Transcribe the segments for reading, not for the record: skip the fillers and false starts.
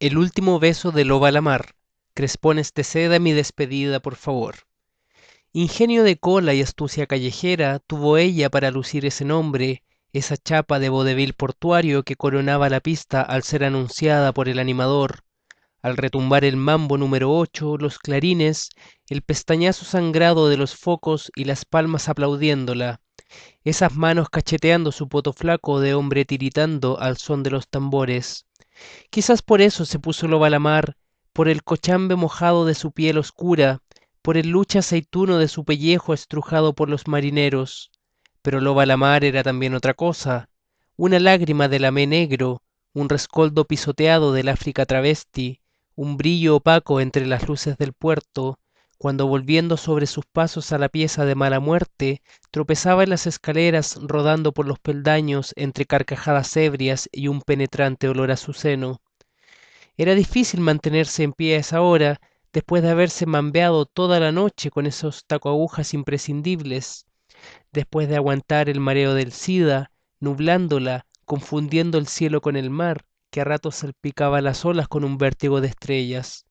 El último beso de loba a la mar. Crespones de seda mi despedida, por favor. Ingenio de cola y astucia callejera tuvo ella para lucir ese nombre, esa chapa de vodevil portuario que coronaba la pista al ser anunciada por el animador. Al retumbar el mambo número 8, los clarines, el pestañazo sangrado de los focos y las palmas aplaudiéndola, esas manos cacheteando su poto flaco de hombre tiritando al son de los tambores. Quizás por eso se puso loba a la mar, por el cochambe mojado de su piel oscura, por el luche aceituno de su pellejo estrujado por los marineros. Pero loba a la mar era también otra cosa, una lágrima del amé negro, un rescoldo pisoteado del África travesti, un brillo opaco entre las luces del puerto, cuando volviendo sobre sus pasos a la pieza de mala muerte, tropezaba en las escaleras rodando por los peldaños entre carcajadas ebrias y un penetrante olor a su seno. Era difícil mantenerse en pie a esa hora, después de haberse mambeado toda la noche con esos tacoagujas imprescindibles, después de aguantar el mareo del SIDA, nublándola, confundiendo el cielo con el mar, que a ratos salpicaba las olas con un vértigo de estrellas.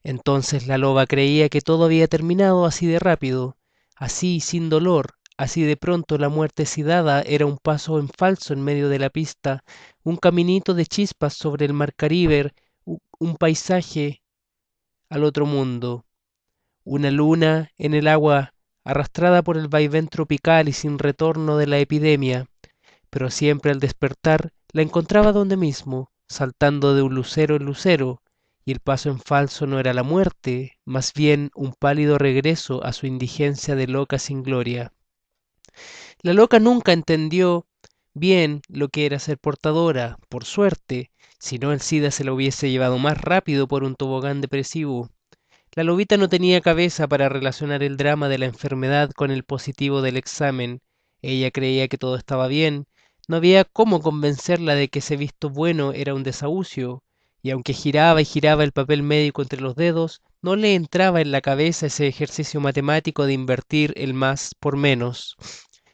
Entonces la loba creía que todo había terminado así de rápido, así sin dolor, así de pronto la muerte sidada era un paso en falso en medio de la pista, un caminito de chispas sobre el mar Caribe, un paisaje al otro mundo, una luna en el agua arrastrada por el vaivén tropical y sin retorno de la epidemia, pero siempre al despertar la encontraba donde mismo, saltando de un lucero en lucero, y el paso en falso no era la muerte, más bien un pálido regreso a su indigencia de loca sin gloria. La loca nunca entendió bien lo que era ser portadora, por suerte, si no el SIDA se la hubiese llevado más rápido por un tobogán depresivo. La lobita no tenía cabeza para relacionar el drama de la enfermedad con el positivo del examen. Ella creía que todo estaba bien. No había cómo convencerla de que ese visto bueno era un desahucio, y aunque giraba y giraba el papel médico entre los dedos, no le entraba en la cabeza ese ejercicio matemático de invertir el más por menos.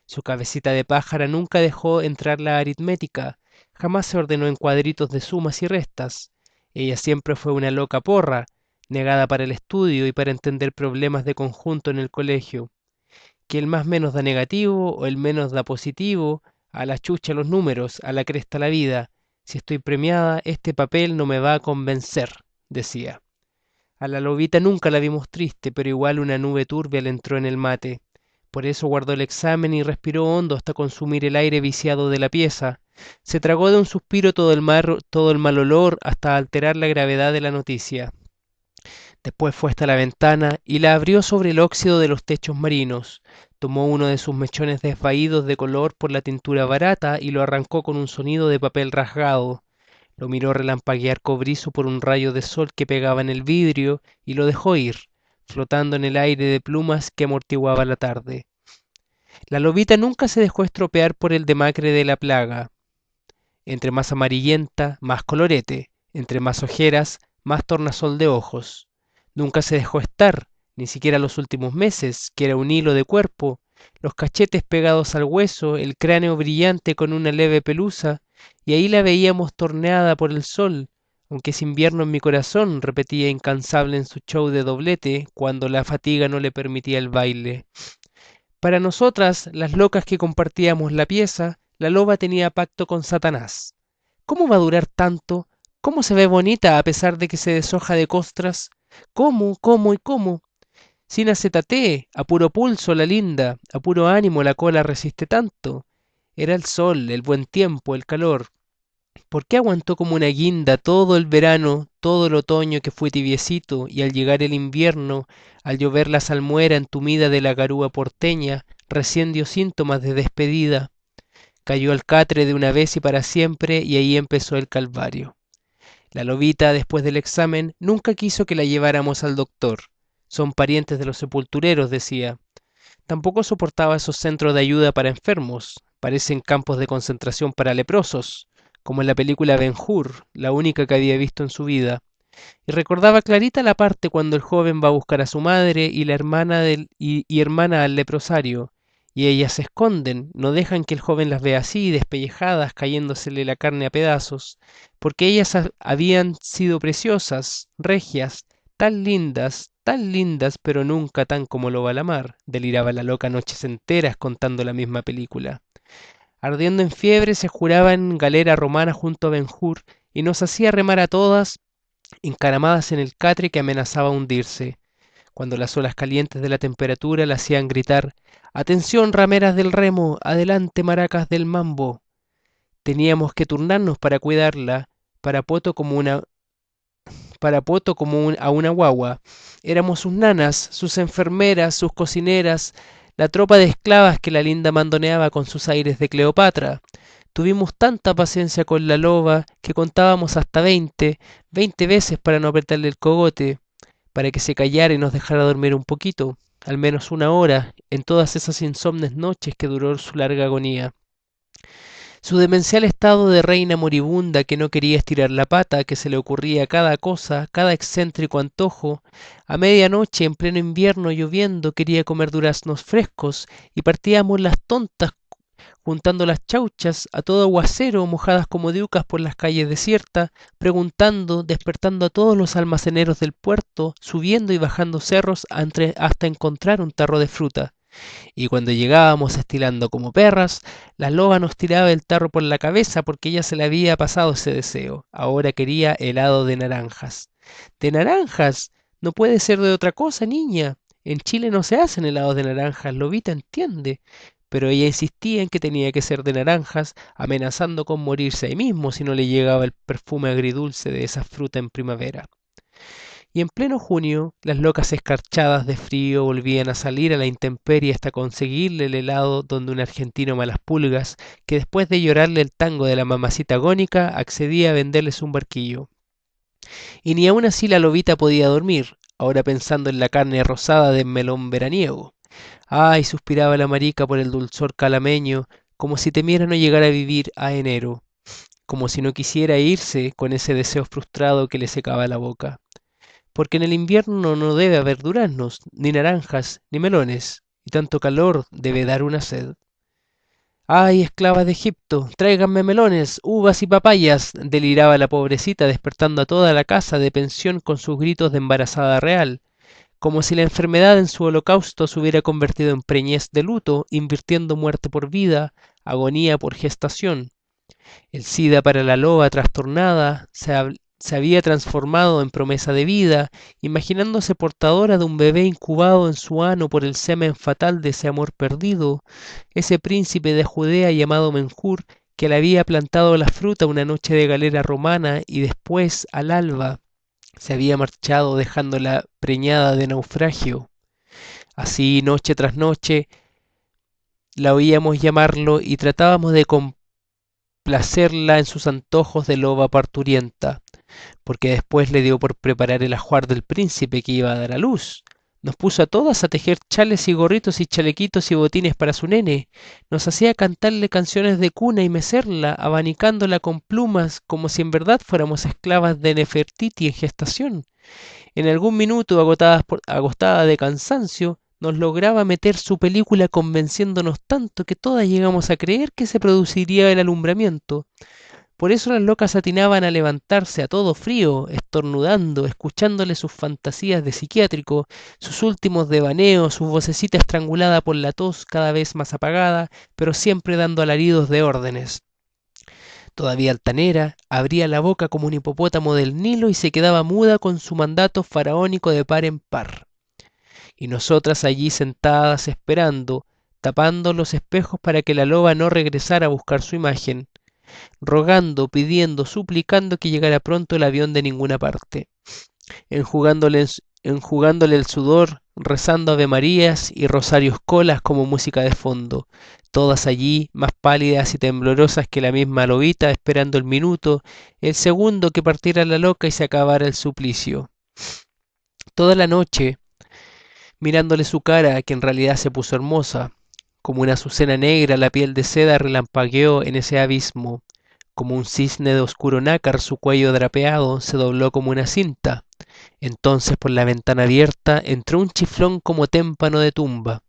Su cabecita de pájara nunca dejó entrar la aritmética, jamás se ordenó en cuadritos de sumas y restas. Ella siempre fue una loca porra, negada para el estudio y para entender problemas de conjunto en el colegio. Que el más menos da negativo o el menos da positivo, a la chucha los números, a la cresta la vida. Si estoy premiada, este papel no me va a convencer, decía. A la lobita nunca la vimos triste, pero igual una nube turbia le entró en el mate. Por eso guardó el examen y respiró hondo hasta consumir el aire viciado de la pieza. Se tragó de un suspiro todo el mal olor hasta alterar la gravedad de la noticia. Después fue hasta la ventana y la abrió sobre el óxido de los techos marinos. Tomó uno de sus mechones desvaídos de color por la tintura barata y lo arrancó con un sonido de papel rasgado. Lo miró relampaguear cobrizo por un rayo de sol que pegaba en el vidrio y lo dejó ir, flotando en el aire de plumas que amortiguaba la tarde. La lobita nunca se dejó estropear por el demacre de la plaga. Entre más amarillenta, más colorete; entre más ojeras, más tornasol de ojos. Nunca se dejó estar, ni siquiera los últimos meses, que era un hilo de cuerpo, los cachetes pegados al hueso, el cráneo brillante con una leve pelusa, y ahí la veíamos torneada por el sol, aunque es invierno en mi corazón, repetía incansable en su show de doblete, cuando la fatiga no le permitía el baile. Para nosotras, las locas que compartíamos la pieza, la loba tenía pacto con Satanás. ¿Cómo va a durar tanto? ¿Cómo se ve bonita a pesar de que se deshoja de costras? ¿Cómo, cómo y cómo? Sin acetate, a puro pulso la linda, a puro ánimo la cola resiste tanto. Era el sol, el buen tiempo, el calor. ¿Por qué aguantó como una guinda todo el verano, todo el otoño que fue tibiecito, y al llegar el invierno, al llover la salmuera entumida de la garúa porteña, recién dio síntomas de despedida? Cayó al catre de una vez y para siempre, y ahí empezó el calvario. La lobita, después del examen, nunca quiso que la lleváramos al doctor. Son parientes de los sepultureros, decía. Tampoco soportaba esos centros de ayuda para enfermos. Parecen campos de concentración para leprosos, como en la película Ben-Hur, la única que había visto en su vida. Y recordaba clarita la parte cuando el joven va a buscar a su madre y la hermana y hermana al leprosario, y ellas se esconden, no dejan que el joven las vea así, despellejadas, cayéndosele la carne a pedazos, porque ellas habían sido preciosas, regias, tan lindas, pero nunca tan como Loba la mar, deliraba la loca noches enteras contando la misma película. Ardiendo en fiebre se juraba en galera romana junto a Ben-Hur, y nos hacía remar a todas encaramadas en el catre que amenazaba hundirse, cuando las olas calientes de la temperatura la hacían gritar: «Atención, rameras del remo, adelante, maracas del mambo». Teníamos que turnarnos para cuidarla, para poto como una a una guagua. Éramos sus nanas, sus enfermeras, sus cocineras, la tropa de esclavas que la linda mandoneaba con sus aires de Cleopatra. Tuvimos tanta paciencia con la loba que contábamos hasta 20 veces para no apretarle el cogote, para que se callara y nos dejara dormir un poquito, al menos una hora, en todas esas insomnes noches que duró su larga agonía. Su demencial estado de reina moribunda que no quería estirar la pata, que se le ocurría cada cosa, cada excéntrico antojo, a medianoche en pleno invierno lloviendo quería comer duraznos frescos y partíamos las tontas juntando las chauchas a todo aguacero, mojadas como diucas por las calles desiertas, preguntando, despertando a todos los almaceneros del puerto, subiendo y bajando cerros hasta encontrar un tarro de fruta. Y cuando llegábamos estilando como perras, la loba nos tiraba el tarro por la cabeza porque ya se le había pasado ese deseo. Ahora quería helado de naranjas. ¿De naranjas? No puede ser de otra cosa, niña. En Chile no se hacen helados de naranjas, Lobita entiende. Pero ella insistía en que tenía que ser de naranjas, amenazando con morirse ahí mismo si no le llegaba el perfume agridulce de esa fruta en primavera. Y en pleno junio, las locas escarchadas de frío volvían a salir a la intemperie hasta conseguirle el helado donde un argentino malas pulgas, que después de llorarle el tango de la mamacita agónica, accedía a venderles un barquillo. Y ni aun así la lobita podía dormir, ahora pensando en la carne rosada del melón veraniego. Ay, suspiraba la marica por el dulzor calameño, como si temiera no llegar a vivir a enero, como si no quisiera irse con ese deseo frustrado que le secaba la boca. Porque en el invierno no debe haber duraznos, ni naranjas, ni melones, y tanto calor debe dar una sed. ¡Ay, esclavas de Egipto! ¡Tráiganme melones, uvas y papayas! Deliraba la pobrecita, despertando a toda la casa de pensión con sus gritos de embarazada real, como si la enfermedad en su holocausto se hubiera convertido en preñez de luto, invirtiendo muerte por vida, agonía por gestación. El SIDA para la loba trastornada se había transformado en promesa de vida, imaginándose portadora de un bebé incubado en su ano por el semen fatal de ese amor perdido, ese príncipe de Judea llamado Menjur, que le había plantado la fruta una noche de galera romana y después, al alba, se había marchado dejándola preñada de naufragio. Así, noche tras noche, la oíamos llamarlo y tratábamos de complacerla en sus antojos de loba parturienta, porque después le dio por preparar el ajuar del príncipe que iba a dar a luz. Nos puso a todas a tejer chales y gorritos y chalequitos y botines para su nene. Nos hacía cantarle canciones de cuna y mecerla, abanicándola con plumas como si en verdad fuéramos esclavas de Nefertiti en gestación. En algún minuto, agotada de cansancio, nos lograba meter su película convenciéndonos tanto que todas llegamos a creer que se produciría el alumbramiento. Por eso las locas atinaban a levantarse a todo frío, estornudando, escuchándole sus fantasías de psiquiátrico, sus últimos devaneos, su vocecita estrangulada por la tos cada vez más apagada, pero siempre dando alaridos de órdenes. Todavía altanera, abría la boca como un hipopótamo del Nilo y se quedaba muda con su mandato faraónico de par en par. Y nosotras allí sentadas esperando, tapando los espejos para que la loba no regresara a buscar su imagen, rogando, pidiendo, suplicando que llegara pronto el avión de ninguna parte, enjugándole el sudor, rezando avemarías y rosarios colas como música de fondo, todas allí más pálidas y temblorosas que la misma lobita, esperando el minuto, el segundo que partiera la loca y se acabara el suplicio. Toda la noche, mirándole su cara, que en realidad se puso hermosa, como una azucena negra, la piel de seda relampagueó en ese abismo. Como un cisne de oscuro nácar, su cuello drapeado se dobló como una cinta. Entonces por la ventana abierta entró un chiflón como témpano de tumba.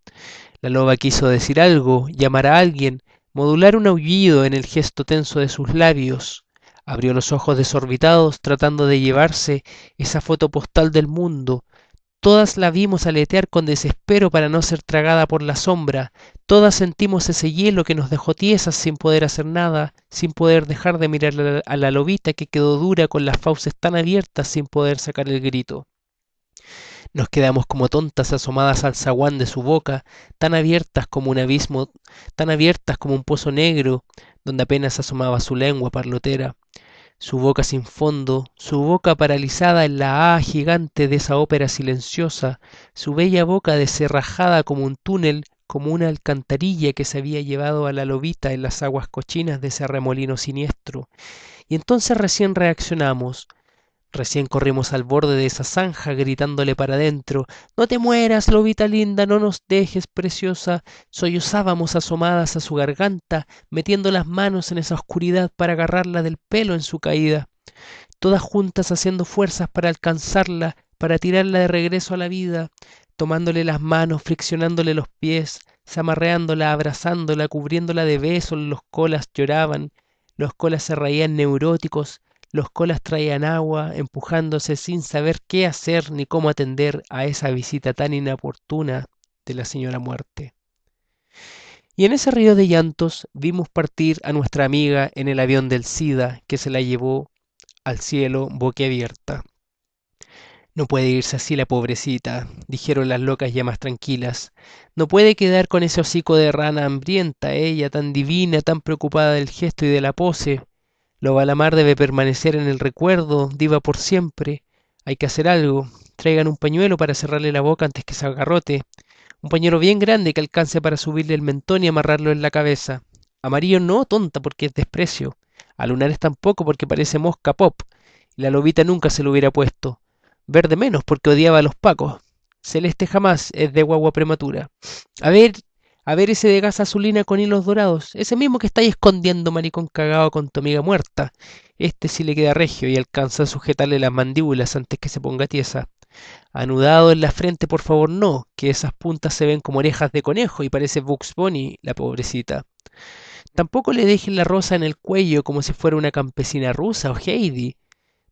La loba quiso decir algo, llamar a alguien, modular un aullido en el gesto tenso de sus labios. Abrió los ojos desorbitados tratando de llevarse esa foto postal del mundo. Todas la vimos aletear con desespero para no ser tragada por la sombra. Todas sentimos ese hielo que nos dejó tiesas sin poder hacer nada, sin poder dejar de mirar a la lobita que quedó dura con las fauces tan abiertas sin poder sacar el grito. Nos quedamos como tontas asomadas al zaguán de su boca, tan abiertas como un abismo, tan abiertas como un pozo negro, donde apenas asomaba su lengua parlotera. Su boca sin fondo, su boca paralizada en la A gigante de esa ópera silenciosa, su bella boca descerrajada como un túnel, como una alcantarilla que se había llevado a la lobita en las aguas cochinas de ese remolino siniestro. Y entonces recién reaccionamos, recién corrimos al borde de esa zanja gritándole para adentro: «No te mueras, lobita linda, no nos dejes, preciosa». Sollozábamos asomadas a su garganta, metiendo las manos en esa oscuridad para agarrarla del pelo en su caída, todas juntas haciendo fuerzas para alcanzarla, para tirarla de regreso a la vida, tomándole las manos, friccionándole los pies, zamarreándola, abrazándola, cubriéndola de besos. Los colas lloraban, los colas se reían neuróticos, los colas traían agua, empujándose sin saber qué hacer ni cómo atender a esa visita tan inoportuna de la señora Muerte. Y en ese río de llantos vimos partir a nuestra amiga en el avión del SIDA que se la llevó al cielo boquiabierta. No puede irse así la pobrecita, dijeron las locas ya más tranquilas. No puede quedar con ese hocico de rana hambrienta, ella tan divina, tan preocupada del gesto y de la pose. Loba la mar debe permanecer en el recuerdo, diva por siempre. Hay que hacer algo. Traigan un pañuelo para cerrarle la boca antes que se agarrote. Un pañuelo bien grande que alcance para subirle el mentón y amarrarlo en la cabeza. Amarillo no, tonta, porque es desprecio. A lunares tampoco, porque parece mosca pop. Y la lobita nunca se lo hubiera puesto. Verde menos, porque odiaba a los pacos. Celeste jamás, es de guagua prematura. A ver, a ver ese de gasa azulina con hilos dorados. Ese mismo que estáis escondiendo, maricón cagado, con tu amiga muerta. Este sí le queda regio y alcanza a sujetarle las mandíbulas antes que se ponga tiesa. Anudado en la frente, por favor, no, que esas puntas se ven como orejas de conejo y parece Bugs Bunny, la pobrecita. Tampoco le dejen la rosa en el cuello como si fuera una campesina rusa o Heidi.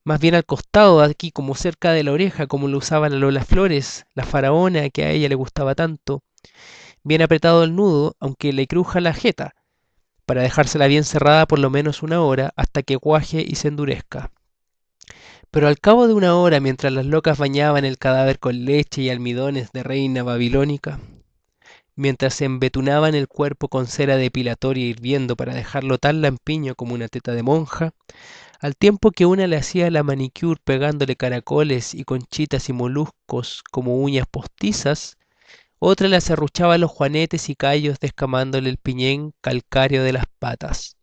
Más bien al costado, aquí como cerca de la oreja, como lo usaba la Lola Flores, la faraona que a ella le gustaba tanto. Bien apretado el nudo, aunque le cruja la jeta, para dejársela bien cerrada por lo menos una hora hasta que cuaje y se endurezca. Pero al cabo de una hora, mientras las locas bañaban el cadáver con leche y almidones de reina babilónica, mientras se embetunaban el cuerpo con cera depilatoria hirviendo para dejarlo tan lampiño como una teta de monja, al tiempo que una le hacía la manicure pegándole caracoles y conchitas y moluscos como uñas postizas, otra le acerruchaba los juanetes y callos descamándole el piñén calcáreo de las patas.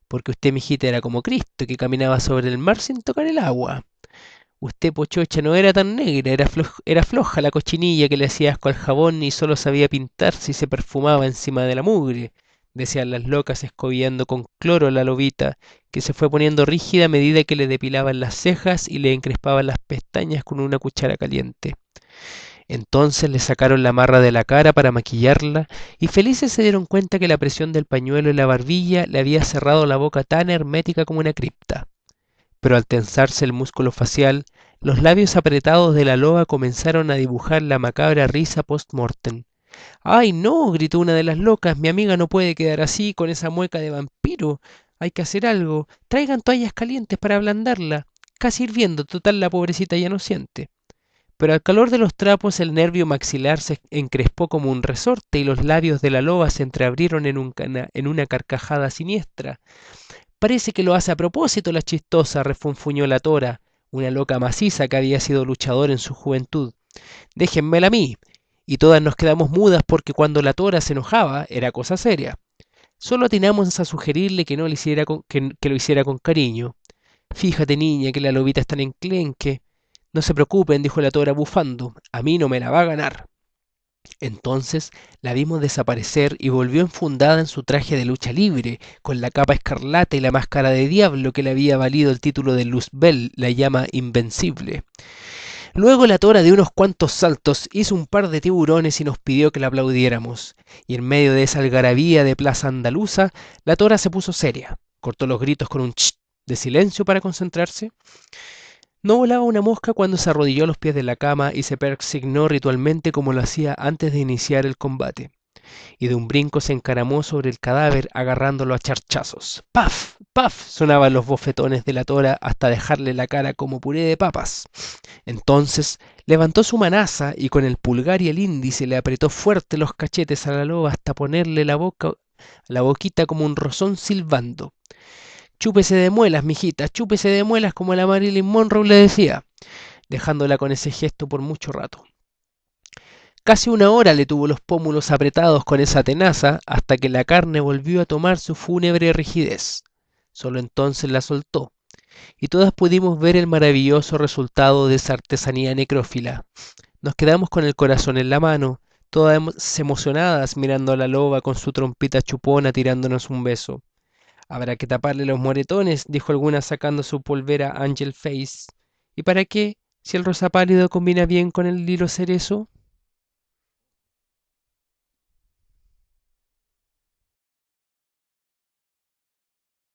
Porque usted, mijita, era como Cristo, que caminaba sobre el mar sin tocar el agua. Usted, pochocha, no era tan negra, era floja la cochinilla que le hacía asco al jabón y solo sabía pintar si se perfumaba encima de la mugre, decían las locas escobiando con cloro la lobita, que se fue poniendo rígida a medida que le depilaban las cejas y le encrespaban las pestañas con una cuchara caliente. Entonces le sacaron la marra de la cara para maquillarla y felices se dieron cuenta que la presión del pañuelo en la barbilla le había cerrado la boca tan hermética como una cripta. Pero al tensarse el músculo facial, los labios apretados de la loba comenzaron a dibujar la macabra risa post-mortem. «¡Ay, no!», gritó una de las locas, «mi amiga no puede quedar así, con esa mueca de vampiro. Hay que hacer algo. Traigan toallas calientes para ablandarla. Casi hirviendo, total la pobrecita ya no siente». Pero al calor de los trapos el nervio maxilar se encrespó como un resorte y los labios de la loba se entreabrieron en una carcajada siniestra. «Parece que lo hace a propósito la chistosa», refunfuñó la tora, una loca maciza que había sido luchadora en su juventud. «Déjenmela a mí». Y todas nos quedamos mudas porque cuando la tora se enojaba era cosa seria. Solo atinamos a sugerirle que no lo hiciera que lo hiciera con cariño. «Fíjate, niña, que la lobita está en enclenque». «No se preocupen», dijo la tora bufando, «a mí no me la va a ganar». Entonces la vimos desaparecer y volvió enfundada en su traje de lucha libre, con la capa escarlata y la máscara de diablo que le había valido el título de Luzbel, la llama invencible. Luego la tora de unos cuantos saltos hizo un par de tiburones y nos pidió que la aplaudiéramos. Y en medio de esa algarabía de plaza andaluza, la tora se puso seria. Cortó los gritos con un ch de silencio para concentrarse. No volaba una mosca cuando se arrodilló a los pies de la cama y se persignó ritualmente como lo hacía antes de iniciar el combate. Y de un brinco se encaramó sobre el cadáver agarrándolo a charchazos. ¡Paf! ¡Paf! Sonaban los bofetones de la tora hasta dejarle la cara como puré de papas. Entonces levantó su manaza y con el pulgar y el índice le apretó fuerte los cachetes a la loba hasta ponerle la boquita como un rozón silbando. Chúpese de muelas, mijita, chúpese de muelas como la Marilyn Monroe le decía, dejándola con ese gesto por mucho rato. Casi una hora le tuvo los pómulos apretados con esa tenaza hasta que la carne volvió a tomar su fúnebre rigidez. Solo entonces la soltó, y todas pudimos ver el maravilloso resultado de esa artesanía necrófila. Nos quedamos con el corazón en la mano, todas emocionadas mirando a la loba con su trompita chupona tirándonos un beso. Habrá que taparle los moretones, dijo alguna sacando su polvera Angel Face. ¿Y para qué, si el rosa pálido combina bien con el lilo cerezo?